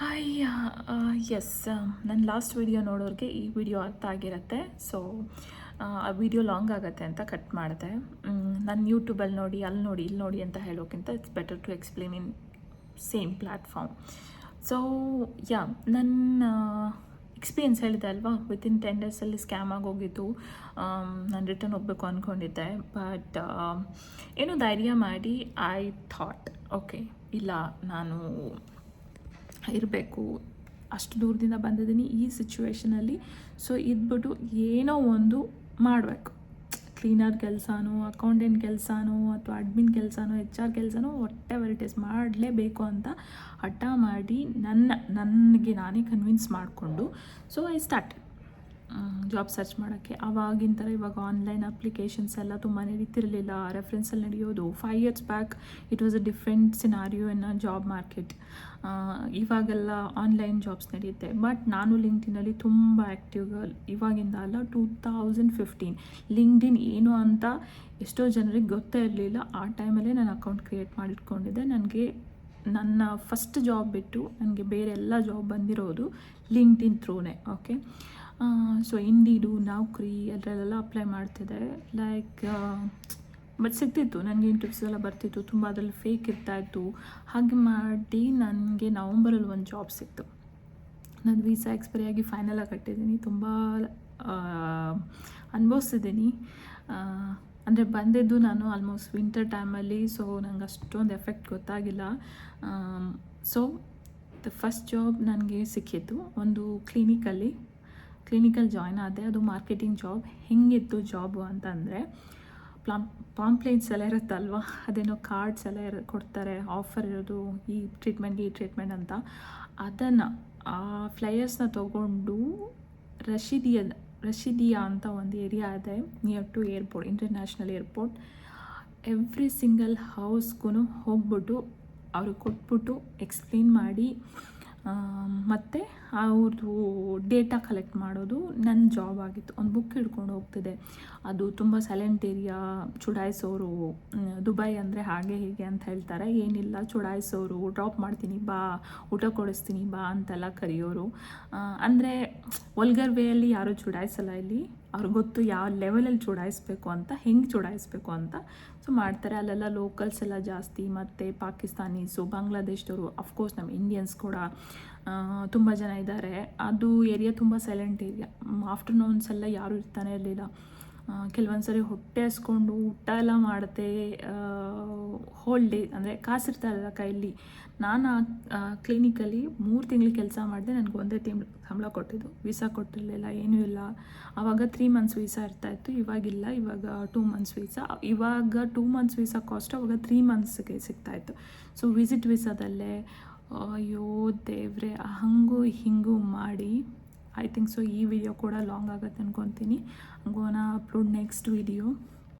Hi. S, ನನ್ನ last video ನೋಡೋರಿಗೆ ಈ video ಅರ್ಥ ಆಗಿರುತ್ತೆ. ಸೊ ಆ ವಿಡಿಯೋ ಲಾಂಗ್ ಆಗುತ್ತೆ ಅಂತ ಕಟ್ ಮಾಡಿದೆ. ನಾನು ಯೂಟ್ಯೂಬಲ್ಲಿ ನೋಡಿ ಅಲ್ಲಿ ನೋಡಿ ಇಲ್ಲಿ ನೋಡಿ ಅಂತ ಹೇಳೋಕ್ಕಿಂತ it's better to explain in same platform. So ನನ್ನ ಎಕ್ಸ್ಪೀರಿಯನ್ಸ್ ಹೇಳಿದೆ ಅಲ್ವಾ, ವಿತಿನ್ 10 ಡೇಸಲ್ಲಿ ಸ್ಕ್ಯಾಮ್ ಆಗೋಗಿದ್ದು. ನಾನು ರಿಟರ್ನ್ ಹೋಗಬೇಕು ಅಂದ್ಕೊಂಡಿದ್ದೆ, ಬಟ್ ಏನೋ ಧೈರ್ಯ ಮಾಡಿ ಐ ಥಾಟ್ ಓಕೆ, ಇಲ್ಲ ನಾನು ಇರಬೇಕು, ಅಷ್ಟು ದೂರದಿಂದ ಬಂದಿದ್ದೀನಿ ಈ ಸಿಚುವೇಷನಲ್ಲಿ. ಸೊ ಇದ್ಬಿಟ್ಟು ಏನೋ ಒಂದು ಮಾಡಬೇಕು. ಕ್ಲೀನರ್ ಕೆಲಸನೋ, ಅಕೌಂಟೆಂಟ್ ಕೆಲಸನೋ, ಅಥವಾ ಅಡ್ಮಿನ್ ಕೆಲಸನೋ, HR ಕೆಲಸನೋ, ವಾಟ್ ಎವರ್ ಇಟ್ ಈಸ್ ಮಾಡಲೇಬೇಕು ಅಂತ ಹಠ ಮಾಡಿ ನನಗೆ ನಾನೇ ಕನ್ವಿನ್ಸ್ ಮಾಡಿಕೊಂಡು so I start job search ಮಾಡೋಕ್ಕೆ. ಆವಾಗಿನ ಥರ ಇವಾಗ ಆನ್ಲೈನ್ ಅಪ್ಲಿಕೇಶನ್ಸ್ ಎಲ್ಲ ತುಂಬ ನಡೀತಿರಲಿಲ್ಲ, ರೆಫರೆನ್ಸಲ್ಲಿ ನಡೆಯೋದು. 5 years back it was a different scenario in a job market. ಇವಾಗೆಲ್ಲ ಆನ್ಲೈನ್ ಜಾಬ್ಸ್ ನಡೆಯುತ್ತೆ, ಬಟ್ ನಾನು ಲಿಂಕ್ಡ್ಇನಲ್ಲಿ ತುಂಬ ಆ್ಯಕ್ಟಿವ್ ಗರ್ಲ್. ಇವಾಗಿಂದ ಅಲ್ಲ, 2015 ಲಿಂಕ್ಡ್ಇನ್ ಏನು ಅಂತ ಎಷ್ಟೋ ಜನರಿಗೆ ಗೊತ್ತೇ ಇರಲಿಲ್ಲ. ಆ ಟೈಮಲ್ಲೇ ನಾನು ಅಕೌಂಟ್ ಕ್ರಿಯೇಟ್ ಮಾಡಿಟ್ಕೊಂಡಿದ್ದೆ. ನನಗೆ ನನ್ನ ಫಸ್ಟ್ ಜಾಬ್ ಬಿಟ್ಟು ನನಗೆ ಬೇರೆ ಎಲ್ಲ ಜಾಬ್ ಬಂದಿರೋದು ಲಿಂಕ್ಡ್ಇನ್ ಥ್ರೂನೇ. ಓಕೆ, ಸೊ ಇಂಡೀಡು, ನೌಕರಿ ಅದರಲ್ಲೆಲ್ಲ ಅಪ್ಲೈ ಮಾಡ್ತಿದ್ದೆ. ಲೈಕ್ ಬಟ್ ಸಿಗ್ತಿತ್ತು ನನಗೆ, ಇಂಟರ್ವ್ಯೂಸ್ ಎಲ್ಲ ಬರ್ತಿತ್ತು, ತುಂಬ ಅದರಲ್ಲಿ ಫೇಕ್ ಇರ್ತಾಯಿತ್ತು. ಹಾಗೆ ಮಾಡಿ ನನಗೆ ನವಂಬರಲ್ಲಿ ಒಂದು ಜಾಬ್ ಸಿಕ್ತು. ನಾನು ವೀಸಾ ಎಕ್ಸ್ಪೈರಿ ಆಗಿ ಫೈನಲಾಗಿ ಕಟ್ಟಿದ್ದೀನಿ, ತುಂಬ ಅನುಭವಿಸಿದ್ದೀನಿ. ಅಂದರೆ ಬಂದಿದ್ದು ನಾನು ಆಲ್ಮೋಸ್ಟ್ ವಿಂಟರ್ ಟೈಮಲ್ಲಿ, ಸೊ ನಂಗೆ ಅಷ್ಟೊಂದು ಎಫೆಕ್ಟ್ ಗೊತ್ತಾಗಿಲ್ಲ. ಸೊ ದ ಫಸ್ಟ್ ಜಾಬ್ ನನಗೆ ಸಿಕ್ಕಿತ್ತು ಒಂದು ಕ್ಲಿನಿಕಲ್ ಜಾಯ್ನ್ ಆದೆ. ಅದು ಮಾರ್ಕೆಟಿಂಗ್ ಜಾಬ್. ಹೆಂಗಿತ್ತು ಜಾಬು ಅಂತಂದರೆ, ಪಾಂಪ್ಲೇಟ್ಸ್ ಎಲ್ಲ ಇರುತ್ತಲ್ವ, ಅದೇನೋ ಕಾರ್ಡ್ಸ್ ಎಲ್ಲ ಕೊಡ್ತಾರೆ, ಆಫರ್ ಇರೋದು, ಈ ಟ್ರೀಟ್ಮೆಂಟ್ ಅಂತ. ಅದನ್ನು ಆ ಫ್ಲೈಯರ್ಸ್ನ ತೊಗೊಂಡು ರಶೀದಿಯಾ ಅಂತ ಒಂದು ಏರಿಯಾ ಇದೆ near to airport, international airport. Every single ಹೌಸ್ಗೂ ಹೋಗ್ಬಿಟ್ಟು ಅವ್ರಿಗೆ ಕೊಟ್ಬಿಟ್ಟು ಎಕ್ಸ್ಪ್ಲೇನ್ ಮಾಡಿ ಮತ್ತು ಅವ್ರದ್ದು ಡೇಟಾ ಕಲೆಕ್ಟ್ ಮಾಡೋದು ನನ್ನ ಜಾಬ್ ಆಗಿತ್ತು. ಒಂದು ಬುಕ್ ಹಿಡ್ಕೊಂಡು ಹೋಗ್ತಿದ್ದೆ. ಅದು ತುಂಬ ಸೈಲೆಂಟ್ ಏರಿಯಾ, ಚುಡಾಯಿಸೋರು. ದುಬೈ ಅಂದರೆ ಹಾಗೆ ಹೀಗೆ ಅಂತ ಹೇಳ್ತಾರೆ, ಏನಿಲ್ಲ, ಚುಡಾಯಿಸೋರು, ಡ್ರಾಪ್ ಮಾಡ್ತೀನಿ ಬಾ, ಊಟ ಕೊಡಿಸ್ತೀನಿ ಬಾ ಅಂತೆಲ್ಲ ಕರೆಯೋರು. ಅಂದರೆ ವಲ್ಗರ್ ವೇಯಲ್ಲಿ ಯಾರೂ ಚುಡಾಯಿಸಲ್ಲ ಇಲ್ಲಿ. ಅವ್ರಿಗೆ ಗೊತ್ತು ಯಾವ ಲೆವೆಲಲ್ಲಿ ಚುಡಾಯಿಸ್ಬೇಕು ಅಂತ, ಹೆಂಗೆ ಚುಡಾಯಿಸ್ಬೇಕು ಅಂತ. ಸೊ ಮಾಡ್ತಾರೆ. ಅಲ್ಲೆಲ್ಲ ಲೋಕಲ್ಸ್ ಎಲ್ಲ ಜಾಸ್ತಿ, ಮತ್ತು ಪಾಕಿಸ್ತಾನೀಸು, ಬಾಂಗ್ಲಾದೇಶದವರು, ಅಫ್ಕೋರ್ಸ್ ನಮ್ಮ ಇಂಡಿಯನ್ಸ್ ಕೂಡ ತುಂಬ ಜನ ಇದ್ದಾರೆ. ಅದು ಏರಿಯಾ ತುಂಬ ಸೈಲೆಂಟ್ ಏರಿಯಾ. ಆಫ್ಟರ್ನೂನ್ಸ್ ಎಲ್ಲ ಯಾರೂ ಇರ್ತಾನೆ ಇರಲಿಲ್ಲ. ಕೆಲವೊಂದು ಸರಿ ಹೊಟ್ಟೆ ಹಸ್ಕೊಂಡು ಊಟ ಎಲ್ಲ ಮಾಡುತ್ತೆ. ಹೋಲ್ ಡೇ ಅಂದರೆ ಕಾಸಿರ್ತಾ ಇರಲ್ಲ ಕೈಯಲ್ಲಿ. ನಾನು ಕ್ಲಿನಿಕಲ್ಲಿ 3 ತಿಂಗಳು ಕೆಲಸ ಮಾಡಿದೆ. ನನಗೆ ಒಂದೇ ತಿಂಗಳು ಸಂಬಳ ಕೊಟ್ಟಿದ್ದು, ವೀಸಾ ಕೊಟ್ಟಿರಲಿಲ್ಲ, ಏನೂ ಇಲ್ಲ. ಆವಾಗ 3 months ವೀಸಾ ಇರ್ತಾಯಿತ್ತು, ಇವಾಗಿಲ್ಲ, ಇವಾಗ 2 months ವೀಸಾ. ಇವಾಗ 2 months ವೀಸಾ ಕಾಸ್ಟ್ ಅವಾಗ 3 monthsಗೆ ಸಿಗ್ತಾಯಿತ್ತು. ಸೊ ವಿಸಿಟ್ ವೀಸಾದಲ್ಲೇ ಅಯ್ಯೋ ದೇವ್ರೆ, ಹಂಗೂ ಹಿಂಗೂ ಮಾಡಿ ಐ ಥಿಂಕ್ ಸೊ ಈ ವಿಡಿಯೋ ಕೂಡ ಲಾಂಗ್ ಆಗುತ್ತೆ ಅಂದ್ಕೊತೀನಿ. ಗೋನ ಅಪ್ಲೋಡ್ ನೆಕ್ಸ್ಟ್ ವಿಡಿಯೋ.